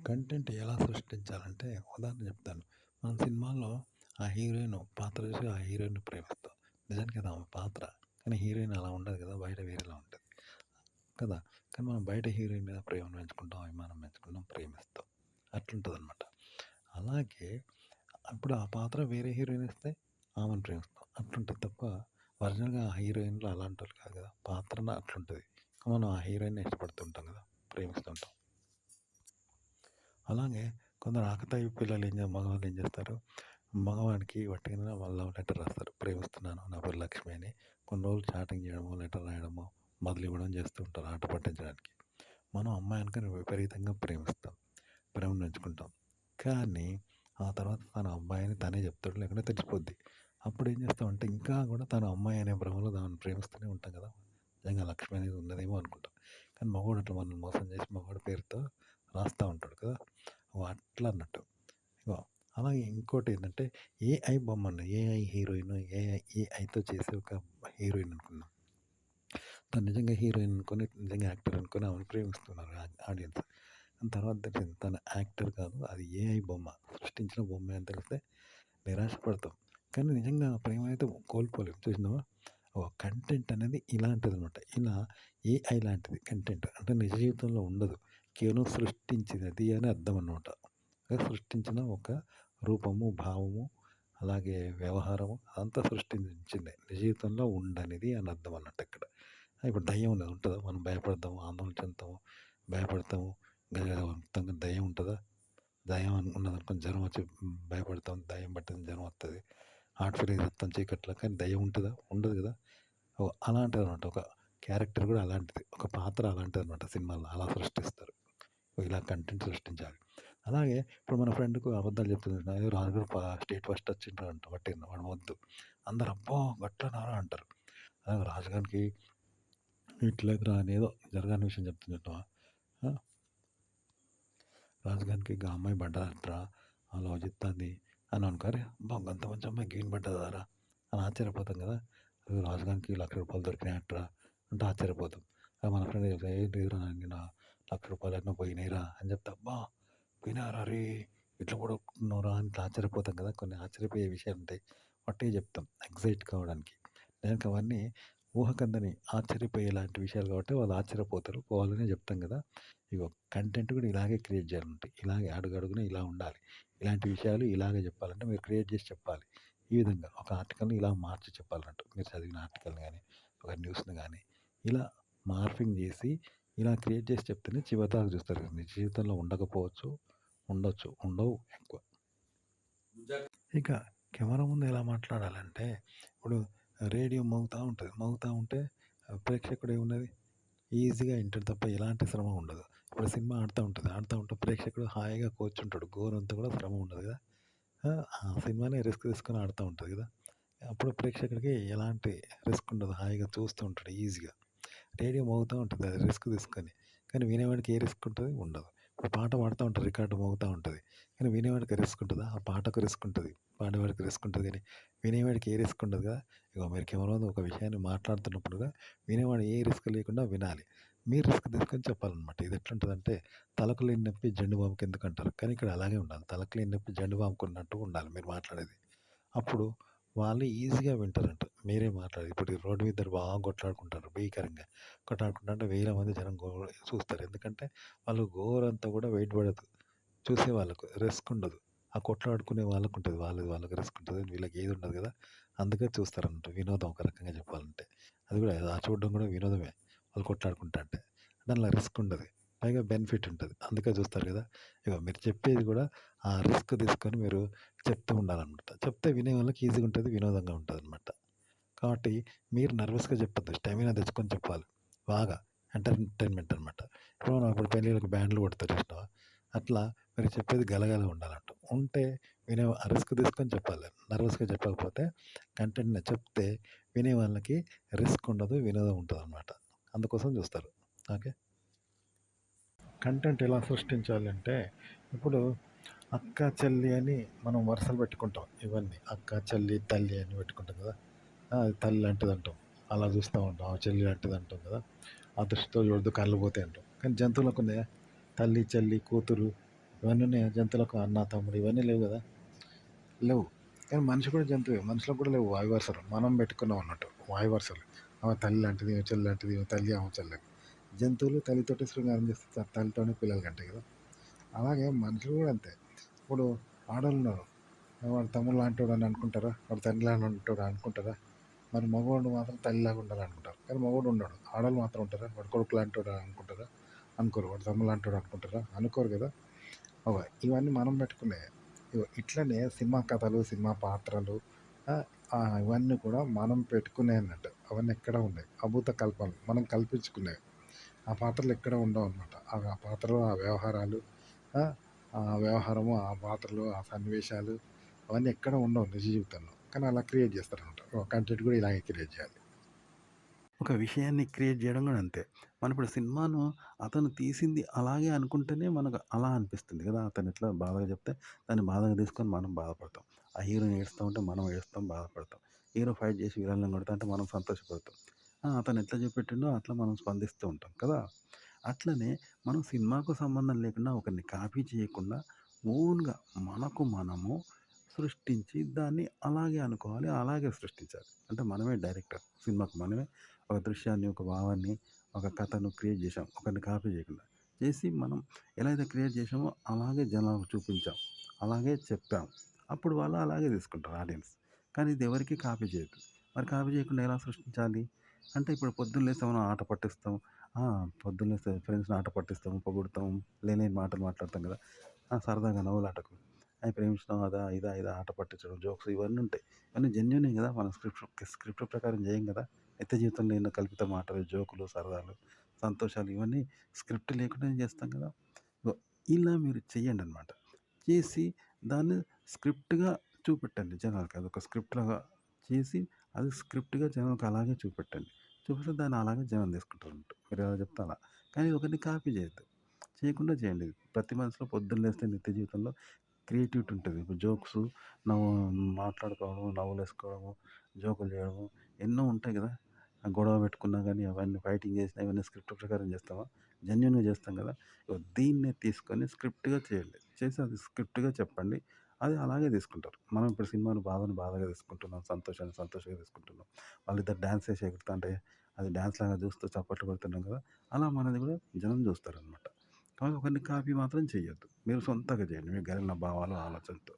Content ఎలా సృష్టించాలంటే ఉదాహరణ చెప్తాను. మన సినిమాల్లో ఆ హీరోయిన్ పాత్ర చూసి ఆ హీరోయిన్‌ని ప్రేమిస్తాం. నిజానికి అది ఆమె పాత్ర. కానీ హీరోయిన్ అలా ఉండదు కదా! బయట వేరేలా ఉంటది కదా! కానీ మనం బయట హీరోయిన్ మీద ప్రేమను పెంచుకుంటాం, అభిమానం పెంచుకుంటాం, ప్రేమిస్తాం. అట్లుంటదనమాట. అలాగే అప్పుడు ఆ పాత్ర వేరే హీరోయిన్ ఇస్తే ఆమెను ప్రేమిస్తాం. అట్లుంటది తప్ప ఒరిజినల్‌గా ఆ హీరోయిన్‌లు అలాంటోళ్ళు కాదు కదా! పాత్రన అట్లుంటది. మనం ఆ హీరోయిన్‌ని ఇష్టపడుతుంటాం కదా! ప్రేమిస్తుంటాం. అలాగే కొందరు ఆకతాయి పిల్లలు మగవాళ్ళు ఏం చేస్తారు, మగవాడికి వట్టిగానే వాళ్ళు లవ్ లెటర్ రాస్తారు. ప్రేమిస్తున్నాను, నా పేరు లక్ష్మి అని. కొన్ని రోజులు చాటింగ్ చేయడమో, లెటర్ రాయడమో, మొదలివ్వడం చేస్తూ ఉంటారు ఆట పట్టించడానికి. మనం అమ్మాయి అనుకుని విపరీతంగా ప్రేమిస్తాం. ప్రేమను పెంచుకుంటాం. కానీ ఆ తర్వాత తన అబ్బాయి తనే చెప్తాడు, లేకుంటే తెలిసిపోద్ది. అప్పుడు ఏం చేస్తామంటే ఇంకా కూడా తను అమ్మాయి అనే భ్రమలో దాన్ని ప్రేమిస్తూనే ఉంటాం కదా! నిజంగా లక్ష్మి అనేది ఉన్నదేమో అనుకుంటాం. కానీ మగవాడు అట్లా మనల్ని మోసం చేసి మగవాడి పేరుతో రాస్తా ఉంటాడు కదా! అట్లా అన్నట్టు. ఇగో అలాగే ఇంకోటేంటంటే ఏఐ బొమ్మను, ఏఐ హీరోయిన్, ఏఐతో చేసే ఒక హీరోయిన్ అనుకుందాం. తను నిజంగా హీరోయిన్ అనుకోని, నిజంగా యాక్టర్ అనుకోని ఆమెను ప్రేమిస్తున్నారు ఆడియన్స్. తర్వాత తెలిసింది తను యాక్టర్ కాదు. అది ఏఐ బొమ్మ. సృష్టించిన బొమ్మే అని తెలిస్తే నిరాశపడతాం. కానీ నిజంగా ప్రేమ అయితే కోల్పోలేం. చూసినావా? కంటెంట్ అనేది ఇలాంటిదనమాట. ఇలా ఏఐ లాంటిది కంటెంట్. అంటే నిజ జీవితంలో ఉండదు. కేవలం సృష్టించినది అని అర్థం అనమాట. సృష్టించిన ఒక రూపము, భావము, అలాగే వ్యవహారము అదంతా సృష్టించిందే. నిజ జీవితంలో ఉండనిది అని అర్థం అన్నట్టు ఇక్కడ. ఇప్పుడు దెయ్యం ఉన్నది ఉంటదా? మనం భయపడతాము, ఆందోళన చెందుతాము, భయపడతాము. గజగజ వణుకుతాం. దెయ్యం ఉంటదా? దెయ్యం ఉన్నదనుకోని జ్వరం వచ్చి భయపడతాం. దెయ్యం పట్టింది జ్వరం వత్తది. హార్ట్ ఫెయిల్యూర్ వస్తాం చీకట్లో. కానీ దెయ్యం ఉంటదా? ఉండదు గదా! అలాంటిదనమాట. ఒక క్యారెక్టర్ గూడా అలాంటిది. ఒక పాత్ర అలాంటిదనమాట సినిమాలో. అలా సృష్టిస్తారు. ఇలా కంటెంట్ సృష్టించాలి. అలాగే ఇప్పుడు మన ఫ్రెండ్‌కు అబద్ధాలు చెప్తుంటాం. "ఏదో రాజుగారు స్టేట్ ఫస్ట్ వచ్చిండ్రంట పట్టిండ్రు వాడు మొద్దు." అందరూ "అబ్బో! గట్లనారా" అంటారు. రాజుగారికి ఇట్లేదురా అని ఏదో జరగని విషయం చెప్తుంది చూసినావా? ఆ! రాజుగారికి గా అమ్మాయి పడ్డదంటరా, లవ్ చేత్తాంది అని అనుకో. అరే! అబ్బా! గంత మంచి అమ్మాయికి ఈయన పడ్డదారా అని ఆశ్చర్యపోతాం కదా! రాజుగారికి ₹1,00,000 దొరికినాయంటరా అంటే ఆశ్చర్యపోతాం. మన ఫ్రెండ్ చెప్తే "ఏ లేదురా నిన్న ₹1,00,000 ఎన్నో పోయినాయిరా" అని చెప్తే అబ్బా! పోయినాయారా అరే! ఇట్లా కూడా ఒప్పుకున్నావురా అని ఇట్లా ఆశ్చర్యపోతాం కదా! కొన్ని ఆశ్చర్యపోయే విషయాలుంటాయి. వట్టిగా చెప్తాం ఎక్సైట్ కావడానికి. నిజానికి అవన్నీ ఊహకందని ఆశ్చర్యపోయేలాంటి విషయాలు కాబట్టి వాళ్ళు ఆశ్చర్యపోతారు. పోవాలనే చెప్తాం కదా! ఇగో కంటెంట్ కూడా ఇలాగే క్రియేట్ చేయాలంటే ఇలాగే అడుగడుగునా ఇలా ఉండాలి. ఇలాంటి విషయాలు ఇలాగే చెప్పాలంటే మీరు క్రియేట్ చేసి చెప్పాలి. ఈ విధంగా ఒక ఆర్టికల్‌ని ఇలా మార్చి చెప్పాలన్నట్టు. మీరు చదివిన ఆర్టికల్‌ని గాని, ఒక న్యూస్‌ని గాని ఇలా మార్ఫింగ్ చేసి ఇలా క్రియేట్ చేసి చెప్తేనే చివరిదాకా చూస్తారు. నిజ జీవితంలో ఉండకపోవచ్చు, ఉండొచ్చు, ఉండవు ఎక్కువ. ఇక కెమెరా ముందు ఎలా మాట్లాడాలంటే ఇప్పుడు రేడియో మోగుతా ఉంటది. మోగుతా ఉంటే ప్రేక్షకుడు ఏమున్నది ఈజీగా వింటాడు తప్ప ఎలాంటి శ్రమ ఉండదు. ఇప్పుడు సినిమా ఆడుతా ఉంటది. ఆడుతా ఉంటే ప్రేక్షకుడు హాయిగా కూర్చుంటాడు. గోరంతా కూడా శ్రమ ఉండదు కదా! ఆ సినిమానే రిస్క్ తీసుకొని ఆడుతా ఉంటది కదా! అప్పుడు ప్రేక్షకుడికి ఎలాంటి రిస్క్ ఉండదు. హాయిగా చూస్తూ ఉంటాడు ఈజీగా. రేడియో మోగుతా ఉంటది. అది రిస్క్ తీసుకొని. కానీ వినేవాడికి ఏ రిస్క్ ఉంటది? ఉండదు. ఇప్పుడు పాట పాడుతా ఉంటారు. రికార్డ్ మోగుతా ఉంటది. కానీ వినేవాడికి రిస్క్ ఉంటదా? ఆ పాటకు రిస్క్ ఉంటది. పాడేవాడికి రిస్క్ ఉంటది గానీ, వినేవాడికి ఏ రిస్క్ ఉండదు కదా! ఇగో మీరు కెమెరా ముందు ఒక విషయాన్ని మాట్లాడుతున్నప్పుడుగా వినేవాడు ఏ రిస్క్ లేకుండా వినాలి. మీరు రిస్క్ తీసుకొని చెప్పాలనమాట. ఇది ఎట్లుంటదంటే తలకు లేని నొప్పి జెండు బాంబుకి ఎందుకంటారు. కానీ ఇక్కడ అలాగే ఉండాలి. తలకు లేని నొప్పి జెండు బాంబుకున్నట్టు ఉండాలి మీరు మాట్లాడేది. అప్పుడు వాళ్ళు ఈజీగా వింటారంట. మీరే మాట్లాడి ఇప్పుడు ఈ రోడ్డు మీద ఇద్దరు బాగా కొట్లాడుకుంటారు భీకరంగా. కొట్లాడుకుంటుంటే వేల మంది జనం చూస్తారు. ఎందుకంటే వాళ్ళు గోరంతా కూడా వెయిట్ పడదు. చూసే వాళ్ళకు రిస్క్ ఉండదు. ఆ కొట్లాడుకునే వాళ్ళకుంటది. వాళ్ళకి రిస్క్ ఉంటది. వీళ్ళకి ఏది ఉండదు కదా! అందుకే చూస్తారన్నట్టు. వినోదం ఒక రకంగా చెప్పాలంటే. అది కూడా ఆ చూడడం కూడా వినోదమే. వాళ్ళు కొట్లాడుకుంటాంటే. దాంట్లో రిస్క్ ఉండదు. పైగా బెనిఫిట్ ఉంటది. అందుకే చూస్తారు కదా! ఇగో మీరు చెప్పేది కూడా ఆ రిస్క్ తీసుకొని మీరు చెప్తూ ఉండాలనమాట. చెప్తే వినే వాళ్ళకి ఈజీగా ఉంటది. వినోదంగా ఉంటదనమాట. కాబట్టి మీరు నర్వస్‌గా చెప్పొద్దు. స్టామినా తెచ్చుకొని చెప్పాలి. బాగా ఎంటర్‌టైన్‌మెంట్ అనమాట. ఇప్పుడు పెళ్ళిళ్ళకి బ్యాండ్లు కొడతారు చూసినావా? అట్లా మీరు చెప్పేది గలగల ఉండాలంట. ఉంటే ఆ రిస్క్ తీసుకొని చెప్పాలి. నర్వస్‌గా చెప్పకపోతే కంటెంట్‌ని చెప్తే వినే వాళ్ళకి రిస్క్ ఉండదు. వినోదం ఉంటదనమాట. అందుకోసం చూస్తారు. ఓకే. కంటెంట్ ఎలా సృష్టించాలంటే ఇప్పుడు అక్క, చెల్లి అని మనం వరుసలు పెట్టుకుంటాం. ఇవన్నీ అక్క, చెల్లి, తల్లి అని పెట్టుకుంటాం కదా! అది తల్లి లాంటిదంటాం. అలా చూస్తా ఉంటాం. ఆ చెల్లి లాంటిదంటాం కదా! ఆ దృష్టితో చూడొద్దు కళ్ళు పోతాయి అంటాం. కానీ జంతువులకున్నాయా? తల్లి, చెల్లి, కూతురు, ఇవన్నీ ఉన్నాయా? జంతువులకు అన్న, తమ్ముడు ఇవన్నీ లేవు గదా! లేవు. కానీ మనిషి కూడా జంతువే. మనుషులకు కూడా లేవు వాయి వరుసలు. మనం పెట్టుకున్నాం అన్నట్టు వాయి వరుసలు. ఆమె తల్లి లాంటిది, ఈమె చెల్లి లాంటిది, ఈమె తల్లి, ఆమె చెల్లి. జంతువులు తల్లితోటి శృంగారం చేస్తాయి. తల్లితోనే పిల్లలు కంటాయి కదా! అలాగే మనుషులు కూడా అంతే. ఇప్పుడు ఆడోళ్ళున్నారు. వాడు తమ్ముడు లాంటోడు అని అనుకుంటారా? వాడు తండ్రి లాంటోడు అనుకుంటారా? మరి మగవాడు మాత్రం తల్లిలాగా ఉండాలనుకుంటారు. కానీ మగవాడు ఉండడు. ఆడోళ్ళు మాత్రం ఉంటారా? వాడు కొడుకు లాంటోడు అనుకుంటారా? అనుకోరు. వాడు తమ్ముడు లాంటోడు అనుకుంటారా? అనుకోరు కదా! ఇవన్నీ మనం పెట్టుకునే. ఇట్లనే సినిమా కథలు, సినిమా పాత్రలు ఇవన్నీ కూడా మనం పెట్టుకునేయి అన్నట్టు. అవన్నీ ఎక్కడ ఉండయి. అభూత కల్పనలు. మనం కల్పించుకునేవి. ఆ పాత్రలు ఎక్కడ ఉండవనమాట. ఆ పాత్రలు, ఆ వ్యవహారాలు, ఆ! ఆ వ్యవహారము, ఆ పాత్రలు, ఆ సన్నివేశాలు అవన్నీ ఎక్కడ ఉండవు నిజ జీవితంలో. కానీ అలా క్రియేట్ చేస్తారనమాట. కంటెంట్ కూడా ఇలాగే క్రియేట్ చేయాలి. ఒక విషయాన్ని క్రియేట్ జేయడం గూడా అంతే. మనమిప్పుడు సినిమాను అతను తీసింది అలాగే అనుకుంటేనే మనకు అలా అనిపిస్తుంది గదా! అతనెట్లా బాధగా జెప్తే దాన్ని బాధగా తీసుకొని మనం బాధపడతాం. ఆ హీరోని ఏడుస్తా ఉంటే మనం ఏడుస్తాం, బాధపడతాం. హీరో ఫైట్ జేసి విలన్లని కొడతాంటే మనం సంతోషపడతాం. అతనెట్లా చూపెట్టిండో అట్లా మనం స్పందిస్తూ ఉంటాం కదా! అట్లనే మనం సినిమాకు సంబంధం లేకుండా ఒకరిని కాపీ చేయకుండా ఓన్‌గా మనకు మనము సృష్టించి దాన్ని అలాగే అనుకోవాలి. అలాగే సృష్టించాలి. అంటే మనమే డైరెక్టర్. సినిమాకు మనమే ఒక దృశ్యాన్ని, ఒక భావాన్ని, ఒక కథను క్రియేట్ చేశాం. ఒకరిని కాపీ చేయకుండా. చేసి మనం ఎలా అయితే క్రియేట్ చేశామో అలాగే జనాలకు చూపించాం. అలాగే చెప్పాం. అప్పుడు వాళ్ళు అలాగే తీసుకుంటారు ఆడియన్స్. కానీ ఇది ఎవరికీ కాపీ చేయొద్దు. మరి కాపీ చేయకుండా ఎలా సృష్టించాలి? అంటే ఇప్పుడు పొద్దున్న లేస్తే మనం ఆట పట్టిస్తాం. ఆ! పొద్దున్న లేస్తే ఫ్రెండ్స్‌ని ఆట పట్టిస్తాం, పొగుడుతాం, లేనిలేని మాటలు మాట్లాడతాం కదా! సరదాగా నవ్వులాటకు. ప్రేమించడం అదా, ఇదా, ఇదా ఆట పట్టించడం, జోక్స్ ఇవన్నీ ఉంటాయి. ఇవన్నీ జెన్యూనే గదా! మనం స్క్రిప్ట్ ప్రకారం జేయం గదా! నిత్య జీవితంలో ఎన్నో కల్పిత మాటలు, జోకులు, సరదాలు, సంతోషాలు ఇవన్నీ స్క్రిప్ట్ లేకుండానే చేస్తాం గదా! ఇగో ఇలా మీరు చెయ్యండనమాట. చేసి దాన్ని స్క్రిప్ట్‌గా చూపెట్టండి జనాలకి. అదొక స్క్రిప్ట్‌లాగా చేసి అది స్క్రిప్ట్‌గా జనాలకి అలాగే చూపెట్టండి. చూపిస్తే దాన్ని అలాగే జనం తీసుకుంటారన్నట్టు. మీరెలా చెప్తే అలా. కానీ ఒకరిని కాపీ చేయొద్దు. చేయకుండా చేయండి. ప్రతి మనిషిలో పొద్దున్న లేస్తే నిత్య జీవితంలో క్రియేటివిటీ ఉంటది. ఇప్పుడు జోక్సు నవ్వు మాట్లాడుకోవడం, నవ్వులేసుకోవడము, జోకులు చేయడము ఎన్నో ఉంటాయి గదా! గొడవ పెట్టుకున్నా గానీ అవన్నీ ఫైటింగ్ చేసినా ఇవన్నీ స్క్రిప్ట్ ప్రకారం చేస్తామా? జెన్యూన్‌గా చేస్తాం గదా! దీన్నే తీసుకొని స్క్రిప్ట్‌గా చేయండి. చేసి అది స్క్రిప్ట్‌గా చెప్పండి. అది అలాగే తీసుకుంటారు. మనం ఇప్పుడు సినిమాను బాధను బాధగా తీసుకుంటున్నాం. సంతోషాన్ని సంతోషంగా తీసుకుంటున్నాం. వాళ్ళిద్దరు డాన్స్ చేసి ఎగురుతుంటే అది డాన్స్‌లాగా చూస్తూ చప్పట్లు కొడుతున్నాం గదా! అలా మనది గూడా జనం చూస్తారనమాట. కాబట్టి ఒకరిని కాపీ మాత్రం చేయొద్దు. మీరు సొంతంగా చేయండి. మీకు కలిగిన భావాలు, ఆలోచనలతో.